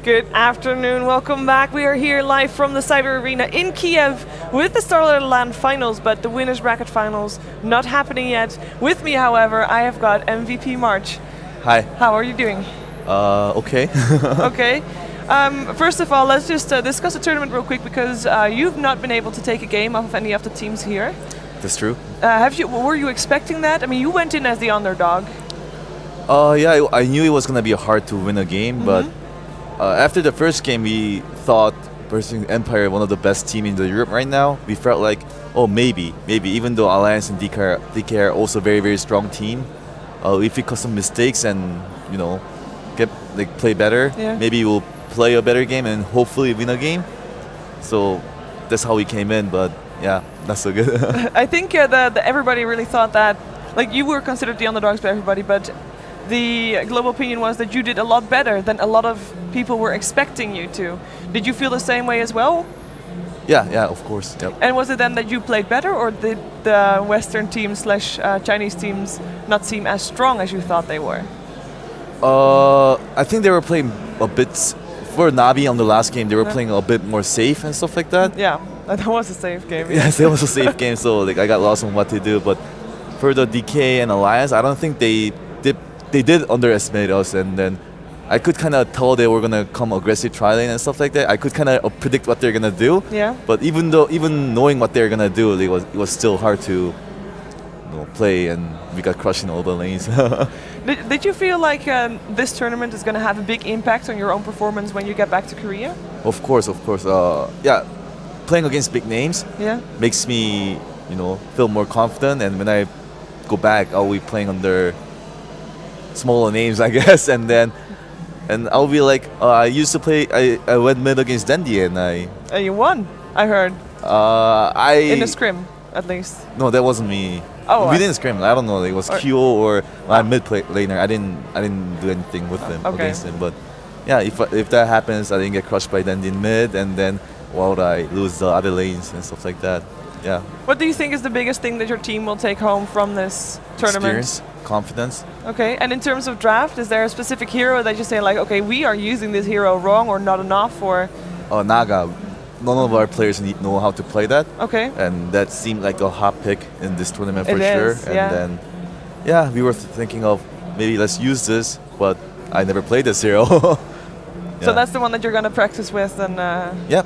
Good afternoon, welcome back. We are here live from the Cyber Arena in Kiev with the Starladder LAN finals, but the winners bracket finals not happening yet. With me, however, I have got MVP March. Hi. How are you doing? Okay. Okay. First of all, let's just discuss the tournament real quick because you've not been able to take a game off of any of the teams here. That's true. Were you expecting that? I mean, you went in as the underdog. Yeah, I knew it was going to be hard to win a game, but after the first game, we thought versus Empire, one of the best team in the Europe right now. We felt like, oh, maybe, even though Alliance and DK are also very, very strong team. If we cut some mistakes and play better, maybe we'll play a better game and hopefully win a game. So that's how we came in, but yeah, not so good. I think everybody really thought that, like, you were considered the underdogs by everybody, but the global opinion was that you did a lot better than a lot of people were expecting you to. Did you feel the same way as well? Yeah, of course. Yep. And was it then that you played better, or did the Western teams / Chinese teams not seem as strong as you thought they were? I think they were playing a bit, for Navi on the last game, they were playing a bit more safe and stuff like that. Yeah, that was a safe game. Yes, it was a safe game, so like I got lost on what to do. But for the DK and Alliance, I don't think they did underestimate us, and then I could kind of tell they were gonna come aggressive tri-lane and stuff like that. I could kind of predict what they're gonna do. Yeah. But even knowing what they're gonna do, it was still hard to play, and we got crushed in all the lanes. Did you feel like this tournament is gonna have a big impact on your own performance when you get back to Korea? Of course. Yeah, playing against big names makes me feel more confident, and when I go back, I'll be playing under smaller names, I guess, and I'll be like, I used to play. I went mid against Dendy, and you won. I heard. In a scrim, at least. No, that wasn't me. Oh, we didn't scrim. I don't know. It was Kyo or my mid laner. I didn't do anything with him against him. But yeah, if that happens, I didn't get crushed by Dendy in mid, and then I lose the other lanes and stuff like that. Yeah. What do you think is the biggest thing that your team will take home from this tournament? Experience, confidence. Okay, and in terms of draft, is there a specific hero that you say like, okay, we are using this hero wrong or not enough, or? Naga. None of our players know how to play that. Okay. And that seemed like a hot pick in this tournament for sure. And then, we were thinking of maybe let's use this, but I never played this hero. So that's the one that you're gonna practice with, and. Yeah.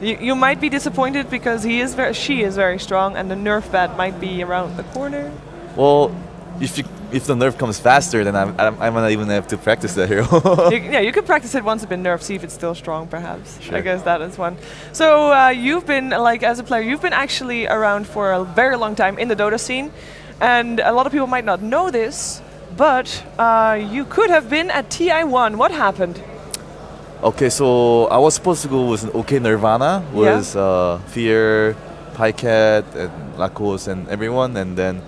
You might be disappointed because she is very strong, and the nerf pad might be around the corner. Well, if the nerf comes faster, then I'm gonna even have to practice that hero. you could practice it once it's been nerfed, see if it's still strong, perhaps. Sure. I guess that is one. So you've been, like, as a player, you've been actually around for a very long time in the Dota scene, and a lot of people might not know this, but you could have been at TI1. What happened? Okay, so I was supposed to go with OK Nirvana, with Fear, Pycat, and Lakos, and everyone, and then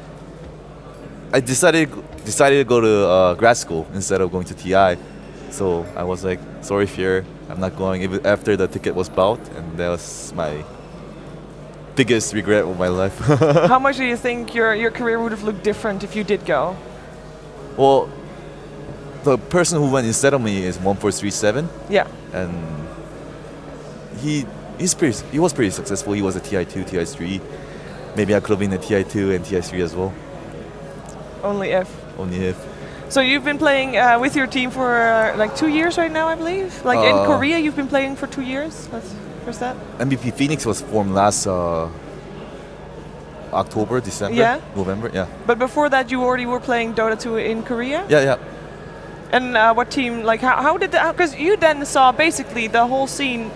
I decided to go to grad school instead of going to TI. So I was like, sorry, Fear, I'm not going. Even after the ticket was bought, and that was my biggest regret of my life. How much do you think your career would have looked different if you did go? Well, the person who went instead of me is 1437. Yeah. And he was pretty successful. He was a TI2, TI3. Maybe I could have been a TI2 and TI3 as well. Only if. So you've been playing with your team for like 2 years right now, I believe? Like in Korea, you've been playing for 2 years? That's first that? MVP Phoenix was formed last October, December, November, yeah. But before that, you already were playing Dota 2 in Korea? Yeah. And what team, like, how did that, because you then saw basically the whole scene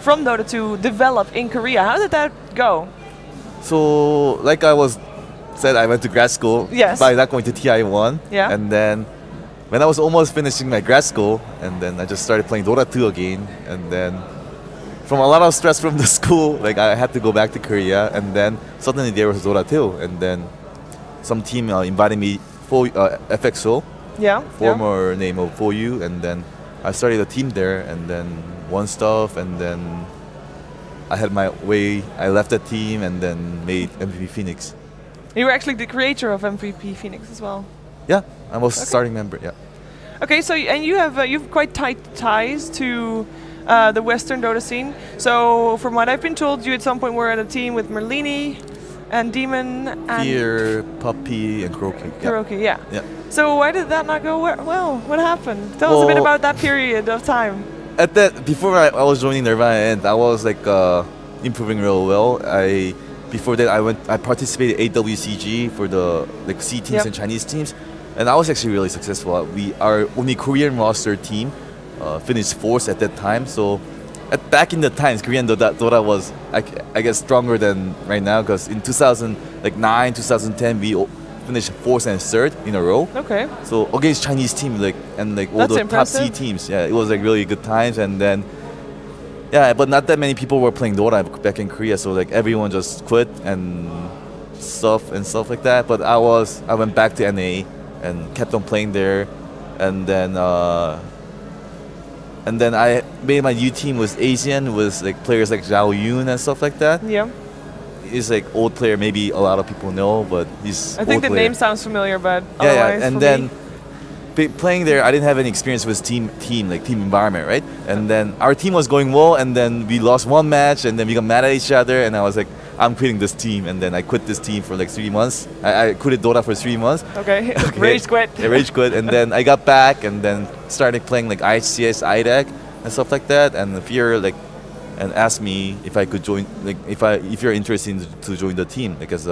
from Dota 2 develop in Korea. How did that go? So, like I said, I went to grad school by not going to TI1. Yeah. And then when I was almost finishing my grad school, and then I just started playing Dota 2 again. And then from a lot of stress from the school, like I had to go back to Korea, and then suddenly there was Dota 2. And then some team invited me for FXO. Former name of 4U, and then I started a team there, and then won stuff, and then I had my way. I left that team and then made MVP Phoenix. You were actually the creator of MVP Phoenix as well. Yeah, I was starting member. Yeah. Okay, so and you've quite tight ties to the Western Dota scene. So from what I've been told, you at some point were at a team with Merlini and Demon and Fear, Puppy, and Kuroki. Kuroki, yeah. So why did that not go well? What happened? Tell us a bit about that period of time. At that, before I was joining Nirvana, and I was like improving real well. Before that, I participated in AWCG for the like C teams and Chinese teams, and I was actually really successful. We are only Korean roster team finished 4th at that time. So back in the times, Korean Dota was I guess stronger than right now, because in 2009, 2010 we finished 4th and 3rd in a row. Okay. So against Chinese team and all the top C teams, it was like really good times. And then but not that many people were playing Dota back in Korea, so like everyone just quit and stuff like that. But I went back to NA and kept on playing there, and then I made my new team with Asian, with like players like Zhao Yun and stuff like that. Yeah. He's like old player, maybe a lot of people know, but he's I think the name sounds familiar, but and then playing there, I didn't have any experience with team environment, right? And then our team was going well, and then we lost one match, and then we got mad at each other, and I was like, I'm quitting this team, and then I quit this team for like 3 months. I quit Dota for 3 months. Okay. Rage quit. Yeah, rage quit, and then I got back, and then started playing like ICS, IDEC, and stuff like that. And Fear and asked me if I could join, like if you're interested to join the team, because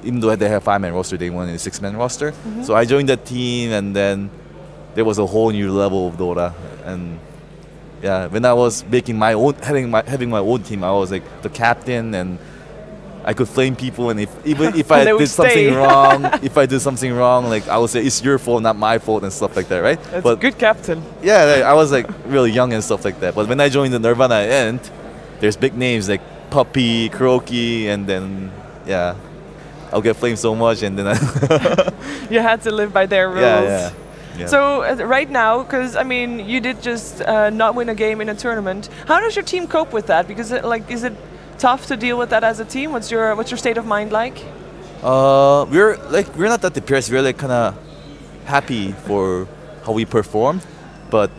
even though they have 5-man roster, they wanted a 6-man roster. So I joined that team, and then there was a whole new level of Dota. And when I was making my own, having my own team, I was like the captain, and I could flame people. And if I did something wrong, like I would say it's your fault, not my fault, and stuff like that, right? That's a good captain. Yeah, I was like really young and stuff like that. But when I joined the Nirvana end, there's big names like Puppy, Kuroki, and then I'll get flamed so much, and then you had to live by their rules. Yeah. So right now, because I mean, you did just not win a game in a tournament. How does your team cope with that? Because is it tough to deal with that as a team? What's your state of mind like? We're not that depressed. We're like kind of happy for how we performed, but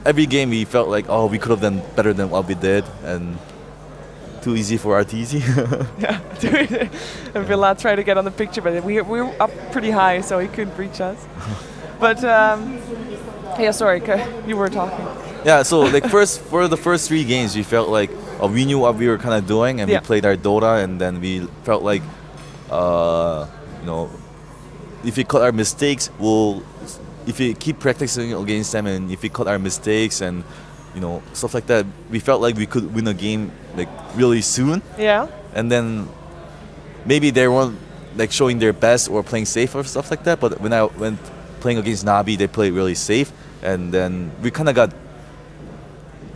every game we felt like, oh, we could have done better than what we did, and too easy for RTZ. Yeah, and Villa tried to get on the picture, but we were up pretty high, so he couldn't reach us. But sorry, you were talking. Yeah, so like for the first 3 games, we felt like we knew what we were kind of doing, and we played our Dota, and then we felt like, if we cut our mistakes, if we keep practicing against them, and if we cut our mistakes and stuff like that, we felt like we could win a game like really soon. Yeah. And then maybe they weren't like showing their best or playing safe or stuff like that. But when I went playing against Navi, they played really safe, and then we kind of got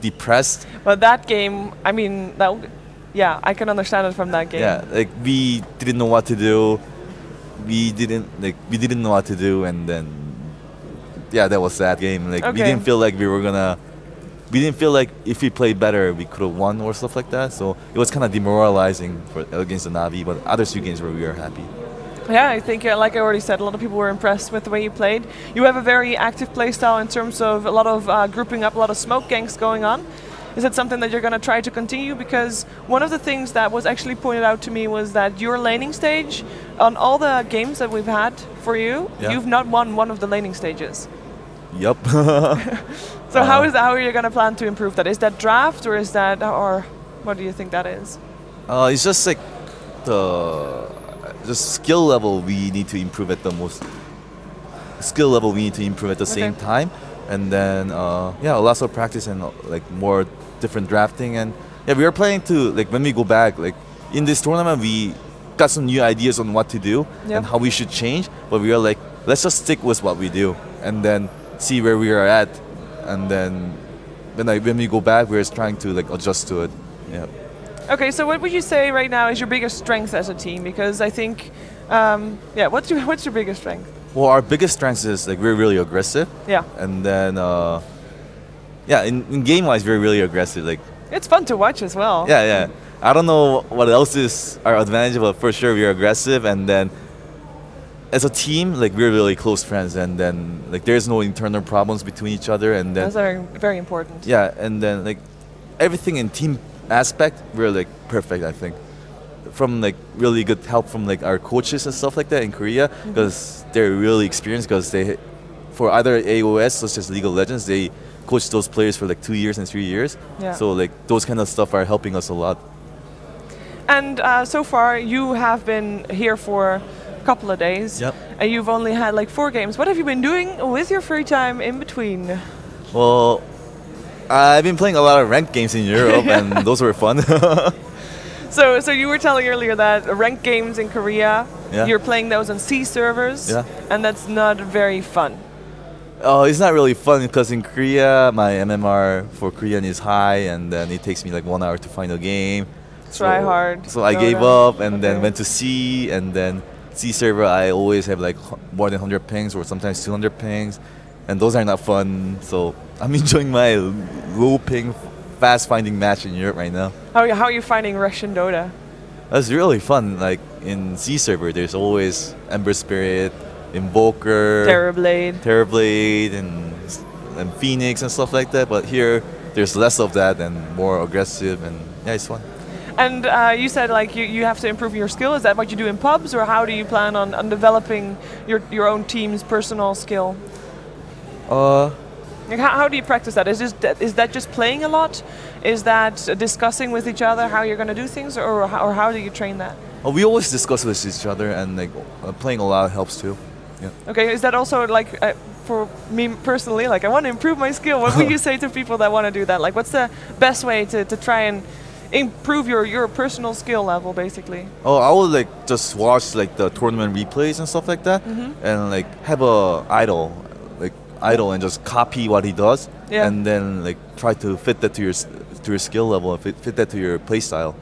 depressed. But that game, I mean, I can understand it from that game. Yeah, like we didn't know what to do. We didn't know what to do, and then that was that game. Like we didn't feel like we didn't feel like if we played better, we could have won or stuff like that. So it was kind of demoralizing against the Navi, but other 2 games where we were happy. Yeah, I think, like I already said, a lot of people were impressed with the way you played. You have a very active playstyle in terms of a lot of grouping up, a lot of smoke gangs going on. Is that something that you're going to try to continue? Because one of the things that was actually pointed out to me was that your laning stage, on all the games that we've had for you, you've not won one of the laning stages. Yep. So how are you going to plan to improve that? Is that draft, or what do you think that is? It's just like the skill level we need to improve at the same time, and then lots of practice and like more different drafting. And we are planning to, like, when we go back, like in this tournament, we got some new ideas on what to do and how we should change, but we are like, let's just stick with what we do and then see where we are at, and then when we go back, we're just trying to like adjust to it. Okay, so what would you say right now is your biggest strength as a team? Because I think, what's your biggest strength? Well, our biggest strength is like we're really aggressive. Yeah. And then, in game-wise, we're really aggressive. Like it's fun to watch as well. Yeah. I don't know what else is our advantage, but for sure we're aggressive. And then as a team, like we're really close friends, and then like there's no internal problems between each other, and then those are very important. Yeah, and then like everything in team aspect, we're like perfect, I think. From like really good help from like our coaches and stuff like that in Korea, because they're really experienced, because they, for either AOS such as League of Legends, they coach those players for like 2 years and 3 years. Yeah. So like those kind of stuff are helping us a lot. And so far you have been here for a couple of days. Yep. And you've only had like 4 games. What have you been doing with your free time in between? Well, I've been playing a lot of ranked games in Europe, and those were fun. So you were telling earlier that ranked games in Korea, you're playing those on C servers, and that's not very fun. Oh, it's not really fun, because in Korea, my MMR for Korean is high, and then it takes me like 1 hour to find a game. Try hard. So I gave up, and then went to C, and then C server, I always have like more than 100 pings, or sometimes 200 pings, and those are not fun. So I'm enjoying my low ping, fast finding match in Europe right now. How are you finding Russian Dota? That's really fun. Like in C server, there's always Ember Spirit, Invoker, Terrorblade, and Phoenix and stuff like that. But here, there's less of that and more aggressive, and yeah, it's fun. And you said like you have to improve your skill. Is that what you do in pubs, or how do you plan on developing your own team's personal skill? Like how do you practice that? Is that just playing a lot? Is that discussing with each other how you're going to do things, or how do you train that? We always discuss with each other, and like playing a lot helps too. Yeah. Okay, is that also like for me personally? Like I want to improve my skill. What would you say to people that want to do that? Like what's the best way to try and improve your personal skill level, basically? Oh, I would like just watch like the tournament replays and stuff like that, and like have a idol and just copy what he does, and then like try to fit that to your skill level, and fit that to your play style.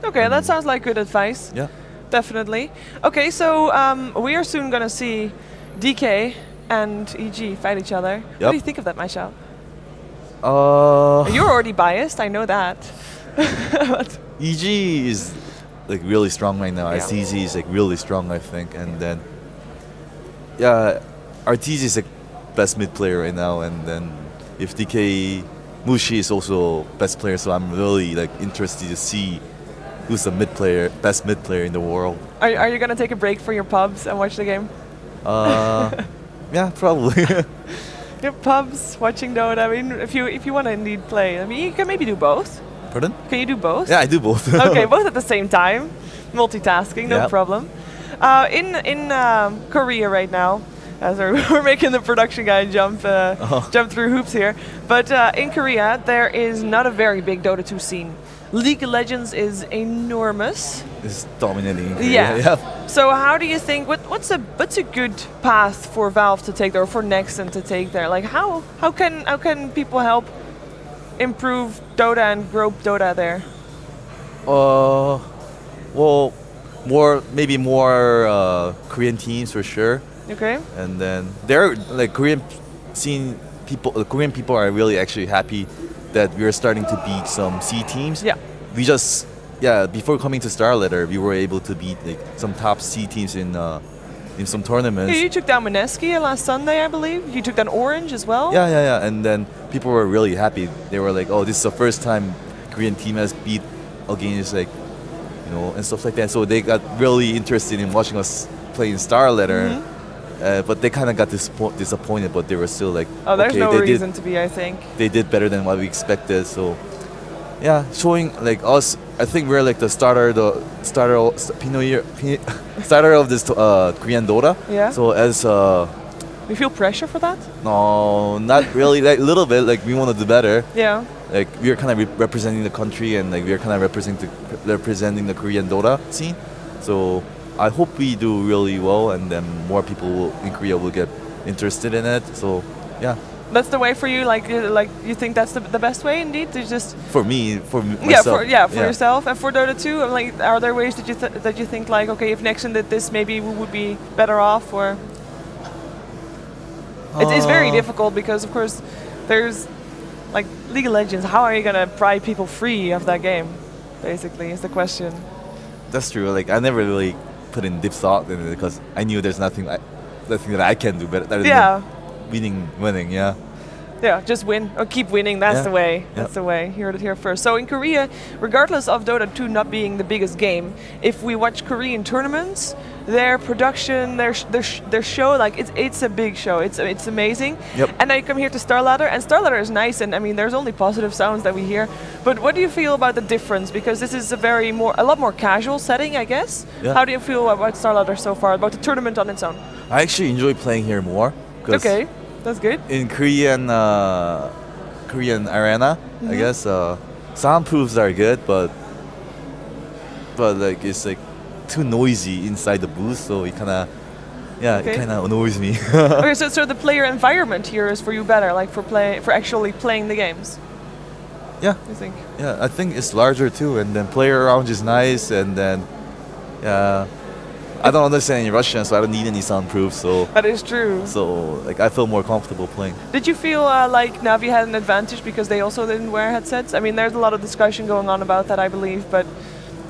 Okay, that sounds like good advice. Yeah, definitely. Okay, so we are soon gonna see DK and EG fight each other. What do you think of that matchup? You're already biased, I know that. EG is like really strong right now. RTZ is like really strong, I think, and then RTZ is like best mid player right now, and then if DK Mushi is also best player, so I'm really like interested to see who's the best mid player in the world. Are you gonna take a break for your pubs and watch the game? Yeah, probably. Your pubs, watching Dota. I mean, if you want to indeed play, I mean, you can maybe do both. Pardon? Can you do both? Yeah, I do both. Okay, both at the same time, multitasking, no problem. In Korea right now, as we're making the production guy jump through hoops here, but in Korea there is not a very big Dota 2 scene. League of Legends is enormous. It's dominating. Yeah. So how do you think? What's a good path for Valve to take there, or for Nexon to take there? Like how can people help improve Dota and grow Dota there? Well, maybe more Korean teams for sure. Okay. And then there, like Korean people are really actually happy that we are starting to beat some C teams. Yeah. We just before coming to Starladder, we were able to beat like some top C teams in some tournaments. Yeah, you took down Mineski last Sunday, I believe. You took down Orange as well. Yeah. And then people were really happy. They were like, "Oh, this is the first time Korean team has beat against like, and stuff like that." So they got really interested in watching us play in Starladder. But they kind of got disappointed, but they were still like, there's no reason to be, I think. They did better than what we expected, so yeah, showing like us, I think we're like the starter of this Korean Dota. Yeah. So as you feel pressure for that? No, not really. Like a little bit. Like we want to do better. Yeah. Like we are kind of representing the country, and like we are kind of representing the Korean Dota scene. So I hope we do really well, and then more people in Korea will get interested in it. So, yeah. That's the way for you. Like you think that's the best way, indeed, to just for myself. For yourself and for Dota 2. Like, are there ways that you think like, okay, if Nexon did this, maybe we would be better off, or it's very difficult because, of course, there's like League of Legends. How are you gonna pry people free of that game? Basically, is the question. That's true. Like I never really put in deep thought in it because I knew there's nothing that I can do better than winning. Yeah. Yeah, just win or keep winning. That's the way. That's the way. You heard it here first. So in Korea, regardless of Dota 2 not being the biggest game, if we watch Korean tournaments, their production, their show, like it's a big show. It's amazing. Yep. And now you come here to Starladder, and Starladder is nice. And I mean, there's only positive sounds that we hear. But what do you feel about the difference? Because this is a lot more casual setting, I guess. Yeah. How do you feel about Starladder so far? About the tournament on its own? I actually enjoy playing here more. Okay. That's good. In Korean arena, I guess soundproofs are good, but like it's like too noisy inside the booth, so it kind of it kind of annoys me. Okay, so the player environment here is for you better, like for actually playing the games. Yeah. You think? Yeah, I think it's larger too, and then player around is nice, and then I don't understand any Russian, so I don't need any soundproof. So that is true. So like I feel more comfortable playing. Did you feel like Navi had an advantage because they also didn't wear headsets? I mean, there's a lot of discussion going on about that, I believe, but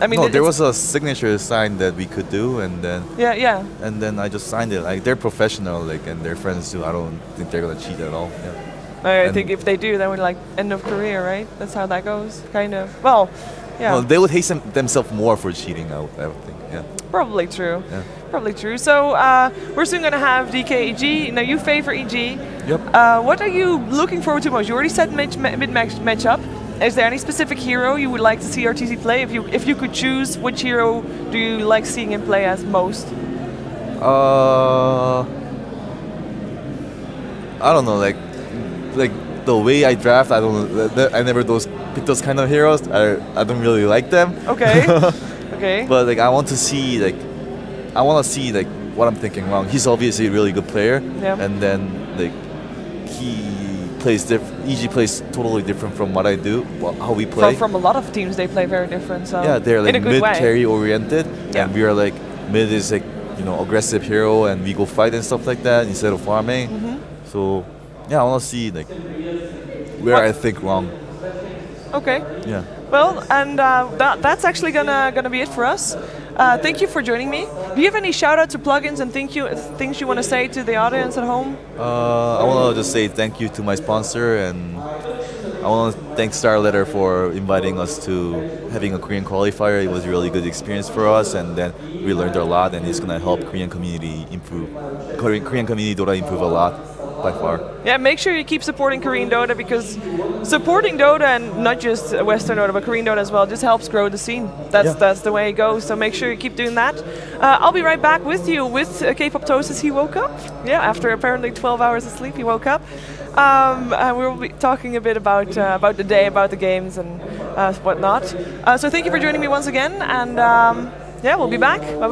I mean, no, there was a signature sign that we could do, and then and then I just signed it. Like they're professional, like, and they're friends too. I don't think they're gonna cheat at all. Yeah. I think if they do, then we're like end of career, right? That's how that goes, kind of. Well, yeah. Well, they would hate themselves more for cheating. I would think. Yeah. Probably true. Yeah. Probably true. So we're soon going to have DK-EG. Now you favor EG. Yep. What are you looking forward to most? You already said mid-match matchup. Is there any specific hero you would like to see RTC play? If you could choose, which hero do you like seeing him play as most? I don't know. Like the way I draft, I don't. I never pick those kind of heroes. I don't really like them. Okay. Okay. But like I want to see what I'm thinking wrong. He's obviously a really good player, and then like he plays EG plays totally different from what I do, how we play. From a lot of teams, they play very different. So yeah, they're like mid carry oriented, and we are like mid is like aggressive hero, and we go fight and stuff like that instead of farming. So yeah, I want to see like where I think wrong. Okay. Yeah. Well, and that's actually gonna be it for us. Thank you for joining me. Do you have any shout-outs or plugins and things you want to say to the audience at home? I want to just say thank you to my sponsor, and I want to thank Starladder for inviting us to having a Korean qualifier. It was a really good experience for us, and then we learned a lot, and it's gonna help Korean community improve. Korean community Dota improve a lot. By far. Yeah, make sure you keep supporting Korean Dota, because supporting Dota, and not just Western Dota, but Korean Dota as well, just helps grow the scene. That's the way it goes, so make sure you keep doing that. I'll be right back with you with K-Pop Toast. He woke up. Yeah, after apparently 12 hours of sleep, he woke up. We'll be talking a bit about the day, about the games and whatnot. So thank you for joining me once again, and yeah, we'll be back. Bye-bye.